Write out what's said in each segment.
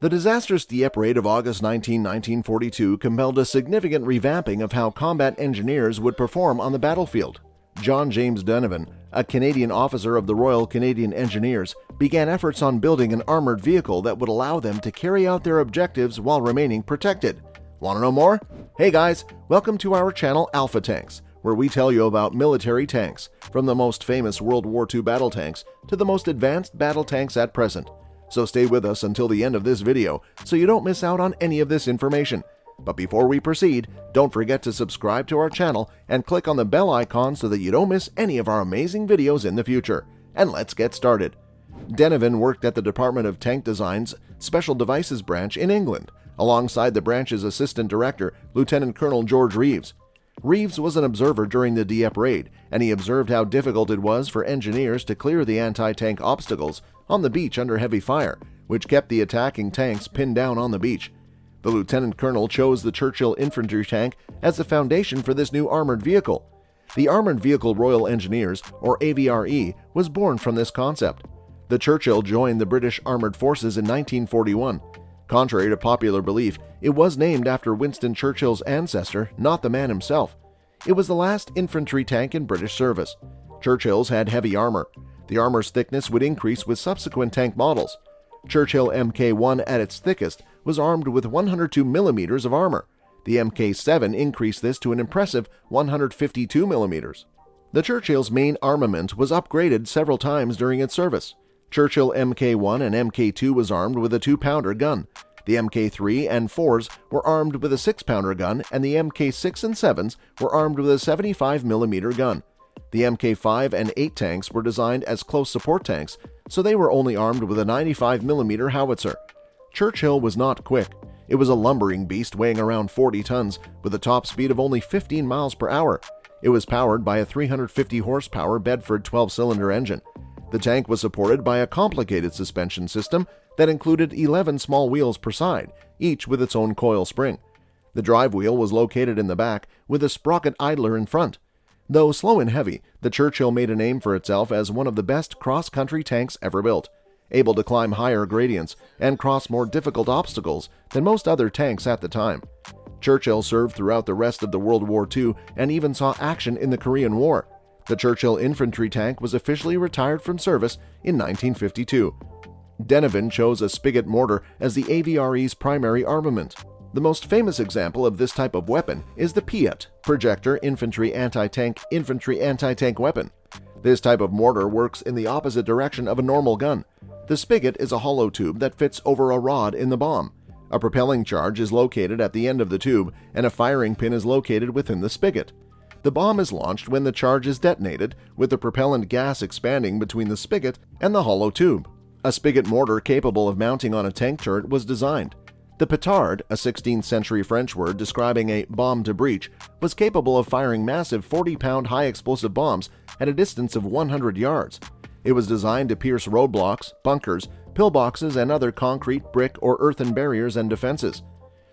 The disastrous Dieppe Raid of August 1942 compelled a significant revamping of how combat engineers would perform on the battlefield. James Denovan, a Canadian officer of the Royal Canadian Engineers, began efforts on building an armored vehicle that would allow them to carry out their objectives while remaining protected. Want to know more? Hey guys, welcome to our channel Alpha Tanks, where we tell you about military tanks, from the most famous World War II battle tanks to the most advanced battle tanks at present. So stay with us until the end of this video so you don't miss out on any of this information. But before we proceed, don't forget to subscribe to our channel and click on the bell icon so that you don't miss any of our amazing videos in the future. And let's get started. Denovan worked at the Department of Tank Design's Special Devices branch in England, alongside the branch's assistant director, Lieutenant Colonel George Reeves. Reeves was an observer during the Dieppe Raid, and he observed how difficult it was for engineers to clear the anti-tank obstacles on the beach under heavy fire, which kept the attacking tanks pinned down on the beach. The lieutenant colonel chose the Churchill infantry tank as the foundation for this new armored vehicle. The Armored Vehicle Royal Engineers, or AVRE, was born from this concept. The Churchill joined the British Armored Forces in 1941. Contrary to popular belief, it was named after Winston Churchill's ancestor, not the man himself. It was the last infantry tank in British service. Churchill's had heavy armor. The armor's thickness would increase with subsequent tank models. Churchill Mk1 at its thickest was armed with 102 mm of armor. The Mk7 increased this to an impressive 152 mm. The Churchill's main armament was upgraded several times during its service. Churchill Mk1 and Mk2 was armed with a 2-pounder gun. The Mk3 and 4s were armed with a 6-pounder gun, and the Mk6 and 7s were armed with a 75 mm gun. The Mk5 and 8 tanks were designed as close support tanks, so they were only armed with a 95 mm howitzer. Churchill was not quick. It was a lumbering beast weighing around 40 tons, with a top speed of only 15 miles per hour. It was powered by a 350 horsepower Bedford 12-cylinder engine. The tank was supported by a complicated suspension system that included 11 small wheels per side, each with its own coil spring. The drive wheel was located in the back, with a sprocket idler in front. Though slow and heavy, the Churchill made a name for itself as one of the best cross-country tanks ever built, able to climb higher gradients and cross more difficult obstacles than most other tanks at the time. Churchill served throughout the rest of the World War II and even saw action in the Korean War. The Churchill infantry tank was officially retired from service in 1952. Denovan chose a spigot mortar as the AVRE's primary armament. The most famous example of this type of weapon is the PIAT, Projector Infantry Anti-Tank weapon. This type of mortar works in the opposite direction of a normal gun. The spigot is a hollow tube that fits over a rod in the bomb. A propelling charge is located at the end of the tube, and a firing pin is located within the spigot. The bomb is launched when the charge is detonated, with the propellant gas expanding between the spigot and the hollow tube. A spigot mortar capable of mounting on a tank turret was designed. The petard, a 16th century French word describing a bomb to breach, was capable of firing massive 40-pound high-explosive bombs at a distance of 100 yards. It was designed to pierce roadblocks, bunkers, pillboxes, and other concrete, brick, or earthen barriers and defenses.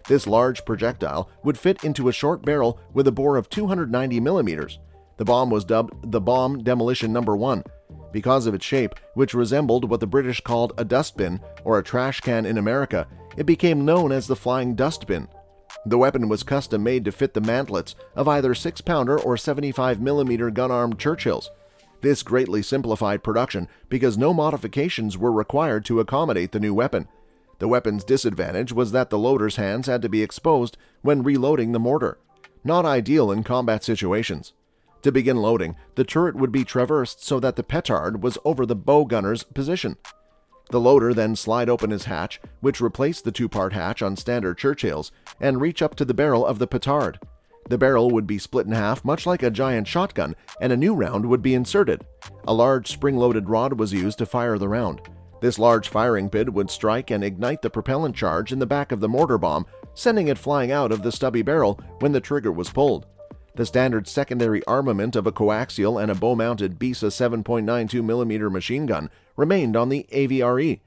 This large projectile would fit into a short barrel with a bore of 290 mm. The bomb was dubbed the Bomb Demolition No. 1 because of its shape, which resembled what the British called a dustbin or a trash can in America. It became known as the Flying Dustbin. The weapon was custom made to fit the mantlets of either 6-pounder or 75 mm gun-armed Churchills. This greatly simplified production because no modifications were required to accommodate the new weapon. The weapon's disadvantage was that the loader's hands had to be exposed when reloading the mortar. Not ideal in combat situations. To begin loading, the turret would be traversed so that the petard was over the bow gunner's position. The loader then slide open his hatch, which replaced the 2-part hatch on standard Churchills, and reach up to the barrel of the petard. The barrel would be split in half much like a giant shotgun, and a new round would be inserted. A large spring-loaded rod was used to fire the round. This large firing pin would strike and ignite the propellant charge in the back of the mortar bomb, sending it flying out of the stubby barrel when the trigger was pulled. The standard secondary armament of a coaxial and a bow-mounted BISA 7.92 mm machine gun remained on the AVRE.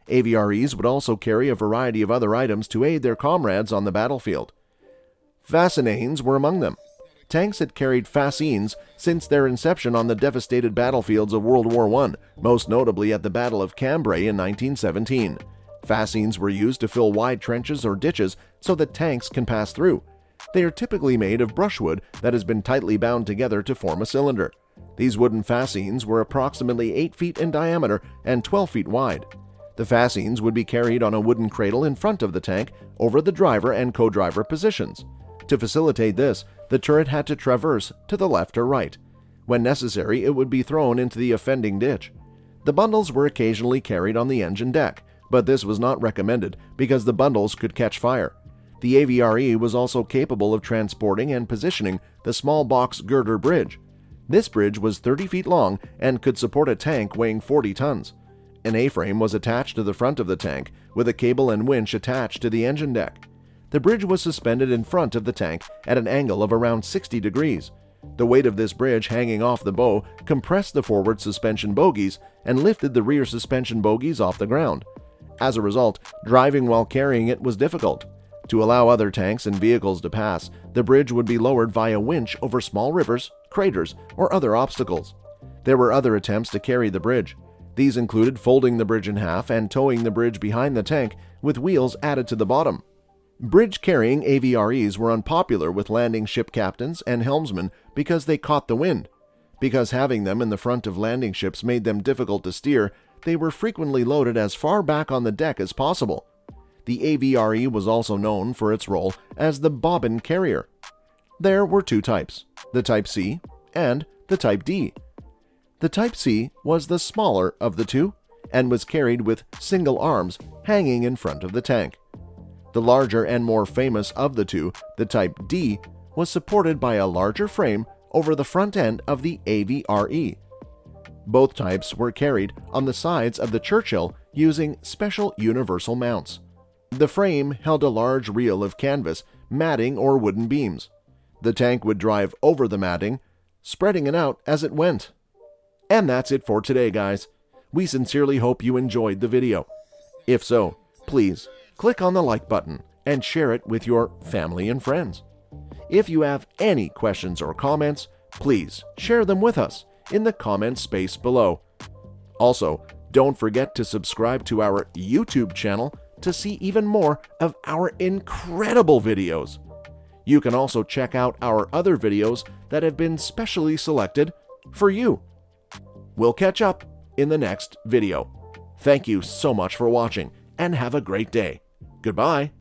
AVREs would also carry a variety of other items to aid their comrades on the battlefield. Fascinanes were among them. Tanks had carried fascines since their inception on the devastated battlefields of World War I, most notably at the Battle of Cambrai in 1917. Fascines were used to fill wide trenches or ditches so that tanks can pass through. They are typically made of brushwood that has been tightly bound together to form a cylinder. These wooden fascines were approximately 8 feet in diameter and 12 feet wide. The fascines would be carried on a wooden cradle in front of the tank over the driver and co-driver positions. To facilitate this, the turret had to traverse to the left or right. When necessary, it would be thrown into the offending ditch. The bundles were occasionally carried on the engine deck, but this was not recommended because the bundles could catch fire. The AVRE was also capable of transporting and positioning the small box girder bridge. This bridge was 30 feet long and could support a tank weighing 40 tons. An A-frame was attached to the front of the tank, with a cable and winch attached to the engine deck. The bridge was suspended in front of the tank at an angle of around 60 degrees. The weight of this bridge hanging off the bow compressed the forward suspension bogies and lifted the rear suspension bogies off the ground. As a result, driving while carrying it was difficult. To allow other tanks and vehicles to pass, the bridge would be lowered via winch over small rivers, craters, or other obstacles. There were other attempts to carry the bridge. These included folding the bridge in half and towing the bridge behind the tank with wheels added to the bottom. Bridge-carrying AVREs were unpopular with landing ship captains and helmsmen because they caught the wind. Because having them in the front of landing ships made them difficult to steer, they were frequently loaded as far back on the deck as possible. The AVRE was also known for its role as the bobbin carrier. There were two types, the Type C and the Type D. The Type C was the smaller of the two and was carried with single arms hanging in front of the tank. The larger and more famous of the two, the Type D, was supported by a larger frame over the front end of the AVRE. Both types were carried on the sides of the Churchill using special universal mounts. The frame held a large reel of canvas, matting, or wooden beams. The tank would drive over the matting, spreading it out as it went. And that's it for today, guys. We sincerely hope you enjoyed the video. If so, please click on the like button and share it with your family and friends. If you have any questions or comments, please share them with us in the comment space below. Also, don't forget to subscribe to our YouTube channel to see even more of our incredible videos. You can also check out our other videos that have been specially selected for you. We'll catch up in the next video. Thank you so much for watching and have a great day. Goodbye.